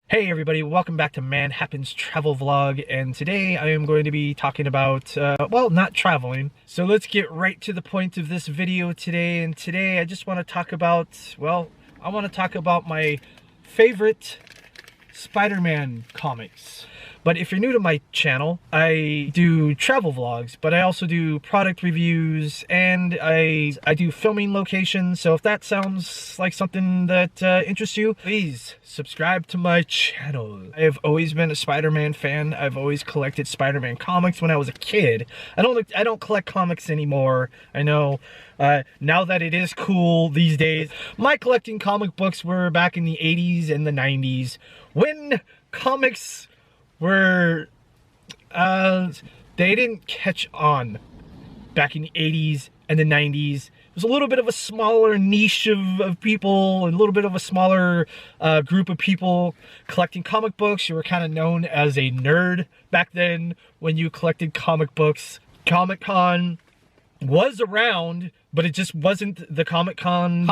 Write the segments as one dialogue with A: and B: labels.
A: Hey everybody, welcome back to Man Happens Travel Vlog, and today I am going to be talking about, well, not traveling. So let's get right to the point of this video today, and today I just want to talk about, well, I want to talk about my favorite Spider-Man comics. But if you're new to my channel, I do travel vlogs, but I also do product reviews, and I do filming locations. So if that sounds like something that interests you, please subscribe to my channel. I have always been a Spider-Man fan. I've always collected Spider-Man comics when I was a kid. I don't collect comics anymore. I know now that it is cool these days. My collecting comic books were back in the 80s and the 90s when comics were they didn't catch on back in the 80s and the 90s. It was a little bit of a smaller niche of people, and a little bit of a smaller group of people collecting comic books. You were kind of known as a nerd back then when you collected comic books. Comic-Con was around, but it just wasn't the Comic-Con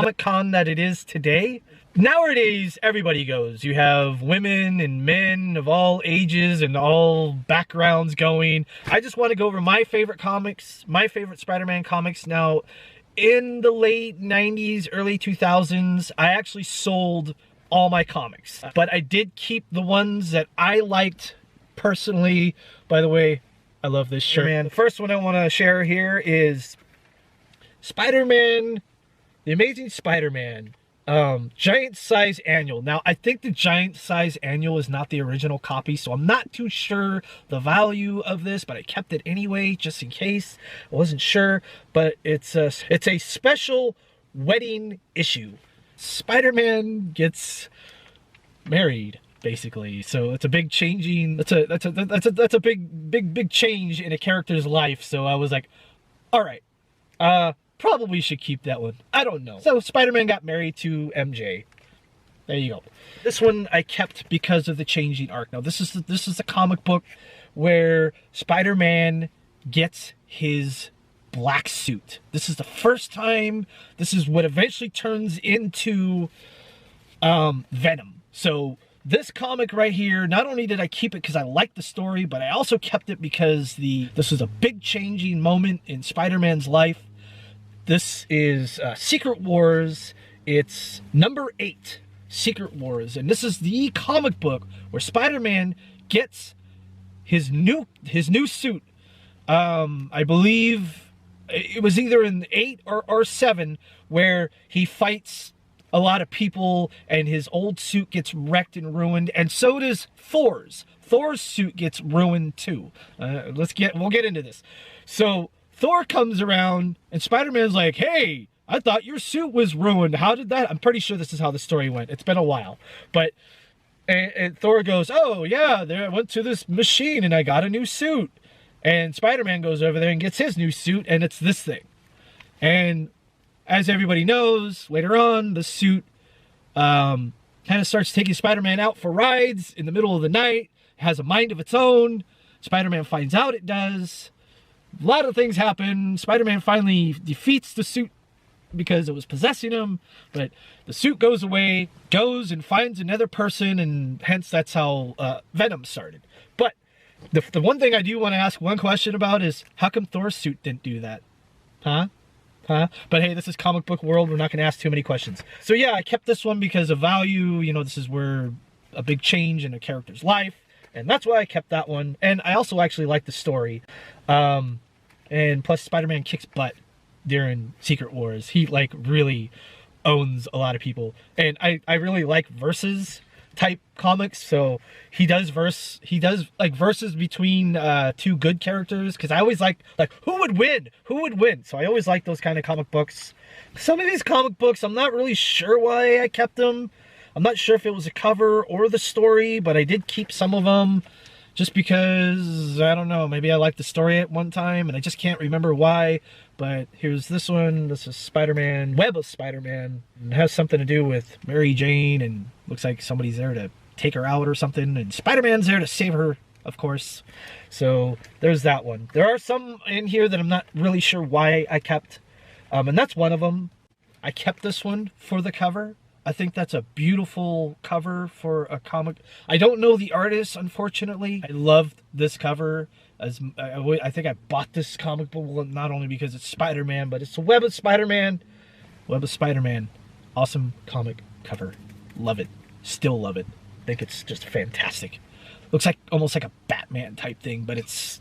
A: that it is today. Nowadays, everybody goes. You have women and men of all ages and all backgrounds going. I just want to go over my favorite comics, my favorite Spider-Man comics. Now, in the late 90s, early 2000s, I actually sold all my comics. But I did keep the ones that I liked personally. By the way, I love this shirt. Man, the first one I want to share here is Spider-Man, The Amazing Spider-Man. Giant size annual. Now, I think the giant size annual is not the original copy, so I'm not too sure the value of this, but I kept it anyway, just in case. I wasn't sure, but it's a special wedding issue. Spider-Man gets married, basically. So it's a big changing. That's a big change in a character's life. So I was like, all right, probably should keep that one. I don't know. So Spider-Man got married to MJ. There you go. This one I kept because of the changing arc. Now this is a comic book where Spider-Man gets his black suit. This is the first time. This is what eventually turns into Venom. So this comic right here, not only did I keep it because I liked the story, but I also kept it because this was a big changing moment in Spider-Man's life. This is Secret Wars. It's number 8, Secret Wars, and this is the comic book where Spider-Man gets his new suit. I believe it was either in 8 or 7 where he fights a lot of people, and his old suit gets wrecked and ruined, and so does Thor's. Thor's suit gets ruined too. We'll get into this. So Thor comes around, and Spider-Man's like, hey, I thought your suit was ruined. How did that? I'm pretty sure this is how the story went. It's been a while. But, and Thor goes, oh, yeah, I went to this machine, and I got a new suit. And Spider-Man goes over there and gets his new suit, and it's this thing. And as everybody knows, later on, the suit kind of starts taking Spider-Man out for rides in the middle of the night. It has a mind of its own. Spider-Man finds out it does. A lot of things happen. Spider-Man finally defeats the suit because it was possessing him, but the suit goes away, goes and finds another person, and hence that's how Venom started. But the one thing I do want to ask one question about is, how come Thor's suit didn't do that? Huh? But hey, this is comic book world. We're not going to ask too many questions. So yeah, I kept this one because of value. You know, this is where a big change in a character's life, and that's why I kept that one. And I also actually like the story. And plus Spider-Man kicks butt during Secret Wars. He like really owns a lot of people. And I really like versus type comics. So he does like versus between two good characters, because I always like who would win? Who would win? So I always like those kind of comic books. Some of these comic books, I'm not really sure why I kept them. I'm not sure if it was a cover or the story, but I did keep some of them. Just because, I don't know, maybe I liked the story at one time, and I just can't remember why. But here's this one. This is Spider-Man, Web of Spider-Man. It has something to do with Mary Jane, and looks like somebody's there to take her out or something. And Spider-Man's there to save her, of course. So there's that one. There are some in here that I'm not really sure why I kept. And that's one of them. I kept this one for the cover. I think that's a beautiful cover for a comic. I don't know the artist, unfortunately. I loved this cover. I think I bought this comic book not only because it's Spider-Man, but it's the Web of Spider-Man. Web of Spider-Man. Awesome comic cover. Love it. Still love it. I think it's just fantastic. Looks like almost like a Batman type thing, but it's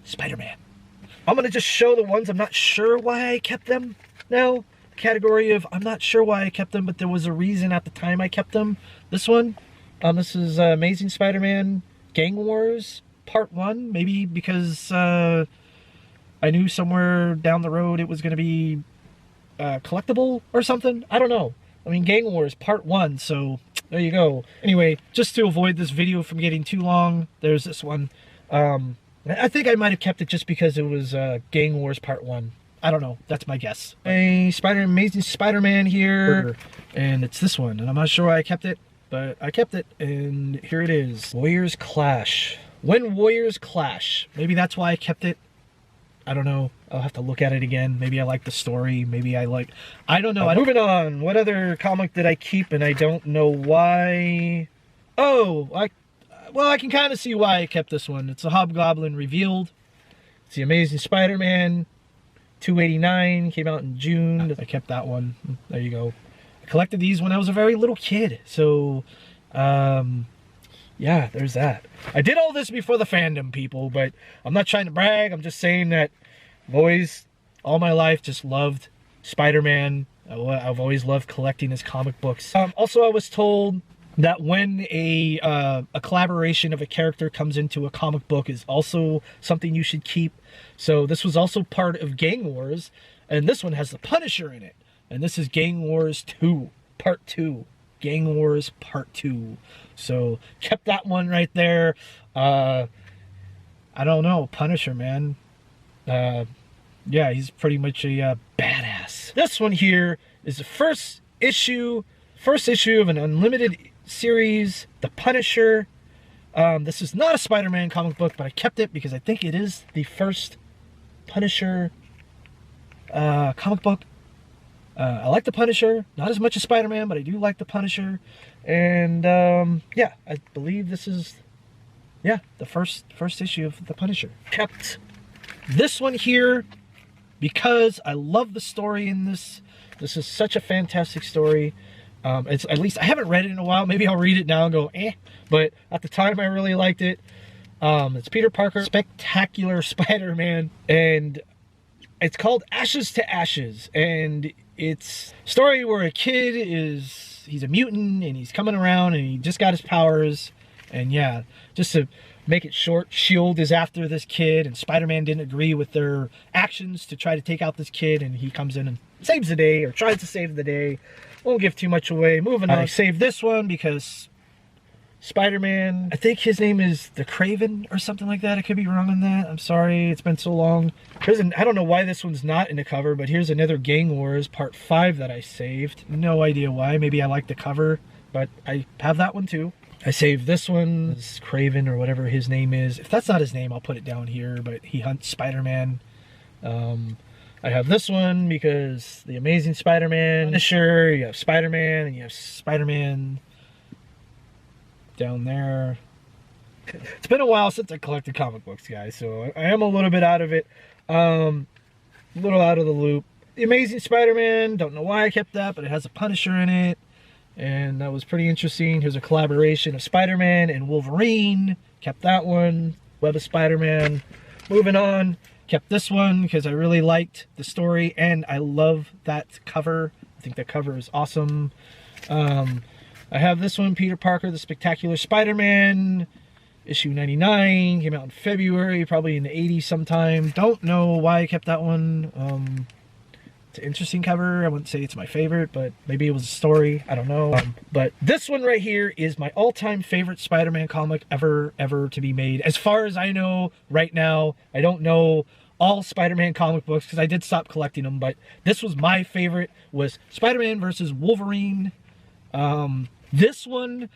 A: Spider-Man. I'm going to just show the ones I'm not sure why I kept them now. Category of I'm not sure why I kept them, but there was a reason at the time I kept them. This one, this is Amazing Spider-Man Gang Wars Part 1. Maybe because I knew somewhere down the road it was going to be collectible or something. I don't know. I mean, Gang Wars Part 1, so there you go. Anyway, just to avoid this video from getting too long, there's this one. I think I might have kept it just because it was Gang Wars Part 1. I don't know. That's my guess. Amazing Spider-Man here. And it's this one. And I'm not sure why I kept it, but I kept it. And here it is. Warriors Clash. When Warriors Clash. Maybe that's why I kept it. I don't know. I'll have to look at it again. Maybe I like the story. Maybe I like... I don't know. Moving on. What other comic did I keep and I don't know why? Oh, well, I can kind of see why I kept this one. It's a Hobgoblin Revealed. It's the Amazing Spider-Man 289. Came out in June. I kept that one. There you go. I collected these when I was a very little kid. So, yeah, there's that. I did all this before the fandom, people, but I'm not trying to brag. I'm just saying that I've always, all my life, just loved Spider-Man. I've always loved collecting his comic books. Also, I was told that when a collaboration of a character comes into a comic book is also something you should keep. So this was also part of Gang Wars, and this one has the Punisher in it. And this is Gang Wars 2, Part 2. Gang Wars Part 2. So kept that one right there. I don't know, Punisher, man. Yeah, he's pretty much a badass. This one here is the first issue of an Unlimited series, The Punisher. This is not a Spider-Man comic book, but I kept it because I think it is the first Punisher comic book. I like the Punisher, not as much as Spider-Man, but I do like the Punisher. And yeah, I believe this is, yeah, the first issue of the Punisher. Kept this one here because I love the story in this. This is such a fantastic story. It's, at least I haven't read it in a while. Maybe I'll read it now and go, eh. But at the time, I really liked it. It's Peter Parker, Spectacular Spider-Man, and it's called Ashes to Ashes. And it's a story where a kid he's a mutant and he's coming around and he just got his powers. And yeah, just to make it short, S.H.I.E.L.D. is after this kid, and Spider-Man didn't agree with their actions to try to take out this kid, and he comes in and saves the day, or tries to save the day. Won't give too much away. Moving on. I saved this one because Spider-Man, I think his name is the Craven or something like that. I could be wrong on that. I'm sorry. It's been so long. I don't know why this one's not in the cover, but here's another Gang Wars Part 5 that I saved. No idea why. Maybe I like the cover, but I have that one too. I saved this one. This Craven or whatever his name is. If that's not his name, I'll put it down here, but he hunts Spider-Man. I have this one because the Amazing Spider-Man, Punisher, you have Spider-Man, and you have Spider-Man down there. It's been a while since I collected comic books, guys, so I am a little bit out of it. A little out of the loop. The Amazing Spider-Man, don't know why I kept that, but it has a Punisher in it, and that was pretty interesting. Here's a collaboration of Spider-Man and Wolverine. Kept that one. Web of Spider-Man. Moving on. Kept this one because I really liked the story and I love that cover. I think that cover is awesome. I have this one, Peter Parker, the Spectacular Spider-Man, issue 99. Came out in February, probably in the 80s sometime. Don't know why I kept that one. It's an interesting cover. I wouldn't say it's my favorite, but maybe it was a story. I don't know. But this one right here is my all-time favorite Spider-Man comic ever to be made. As far as I know right now, I don't know all Spider-Man comic books because I did stop collecting them, but this was my favorite, was Spider-Man versus Wolverine. This one,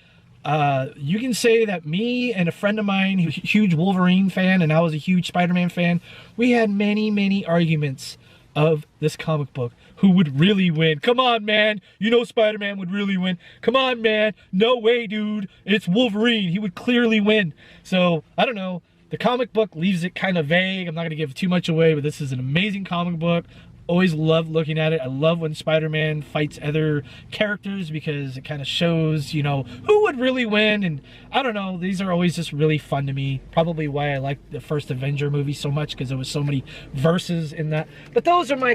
A: you can say that me and a friend of mine, who's a huge Wolverine fan, and I was a huge Spider-Man fan, we had many arguments of this comic book. Who would really win? Come on, man. You know Spider-Man would really win. Come on, man. No way, dude. It's Wolverine. He would clearly win. So, I don't know. The comic book leaves it kind of vague. I'm not going to give too much away, but this is an amazing comic book. Always love looking at it. I love when Spider-Man fights other characters because it kind of shows, you know, who would really win. And I don't know, these are always just really fun to me. Probably why I like the first Avenger movie so much, because there was so many verses in that. But those are my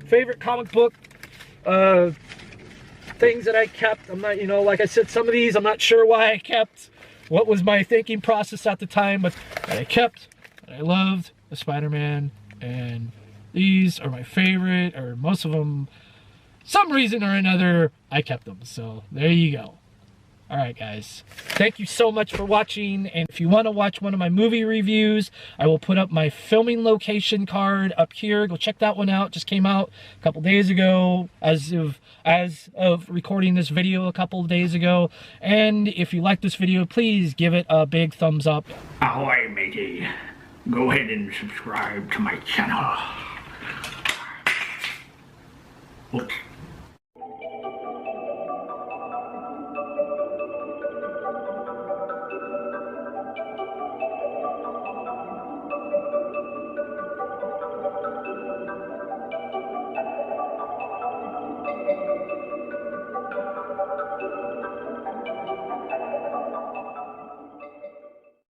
A: favorite comic book things that I kept. I'm not, you know, like I said, some of these I'm not sure why I kept. What was my thinking process at the time, but that I kept, that I loved, the Spider-Man, and these are my favorite, or most of them, some reason or another, I kept them. So there you go. All right, guys. Thank you so much for watching. And if you want to watch one of my movie reviews, I will put up my filming location card up here. Go check that one out. Just came out a couple days ago, as of recording this video a couple days ago. And if you like this video, please give it a big thumbs up.
B: Ahoy, matey. Go ahead and subscribe to my channel. Oops.